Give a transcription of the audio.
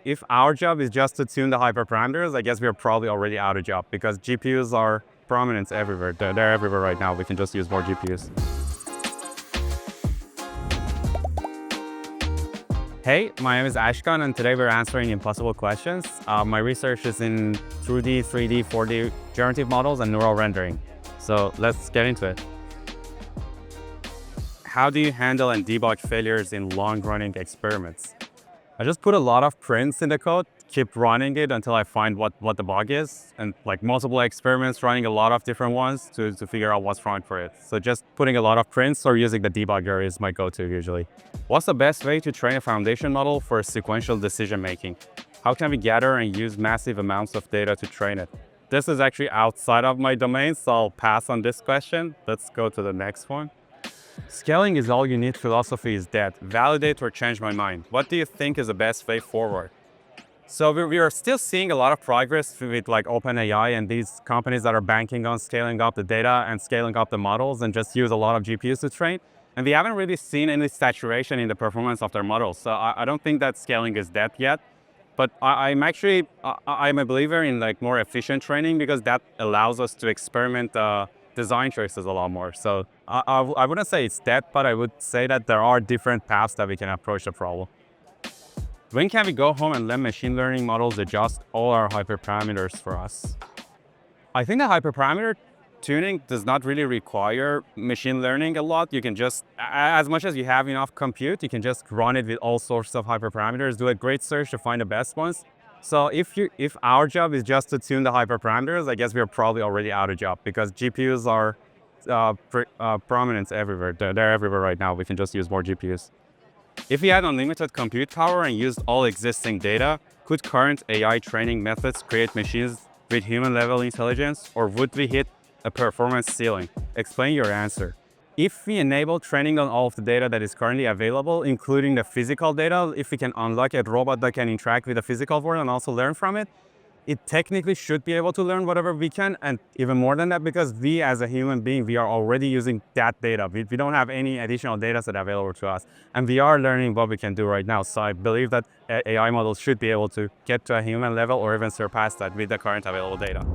if our job is just to tune the hyperparameters, I guess we're probably already out of job because GPUs are prominent everywhere. They're everywhere right now. We can just use more GPUs. Hey, my name is Ashkan, and today we're answering impossible questions. My research is in 2D, 3D, 4D generative models and neural rendering. So let's get into it. How do you handle and debug failures in long-running experiments? I just put a lot of prints in the code, keep running it until I find what the bug is, and like multiple experiments, running a lot of different ones to figure out what's wrong for it. So just putting a lot of prints or using the debugger is my go-to usually. What's the best way to train a foundation model for sequential decision making? How can we gather and use massive amounts of data to train it? This is actually outside of my domain, so I'll pass on this question. Let's go to the next one. Scaling is all you need philosophy is dead. Validate or change my mind. What do you think is the best way forward? So we are still seeing a lot of progress with like OpenAI and these companies that are banking on scaling up the data and scaling up the models and just use a lot of GPUs to train. And we haven't really seen any saturation in the performance of their models. So I don't think that scaling is dead yet. But I'm a believer in like more efficient training because that allows us to experiment design choices a lot more. So I wouldn't say it's dead, but I would say that there are different paths that we can approach the problem. When can we go home and let machine learning models adjust all our hyperparameters for us? I think the hyperparameter tuning does not really require machine learning a lot. You can just, as much as you have enough compute, you can just run it with all sorts of hyperparameters, do a great search to find the best ones. So if our job is just to tune the hyperparameters, I guess we're probably already out of job because GPUs are prominent everywhere. They're everywhere right now. We can just use more GPUs. If we had unlimited compute power and used all existing data, could current AI training methods create machines with human-level intelligence, or would we hit a performance ceiling? Explain your answer. If we enable training on all of the data that is currently available, including the physical data, if we can unlock a robot that can interact with the physical world and also learn from it, it technically should be able to learn whatever we can, and even more than that, because we as a human being, we are already using that data. We don't have any additional data set available to us, and we are learning what we can do right now. So I believe that AI models should be able to get to a human level or even surpass that with the current available data.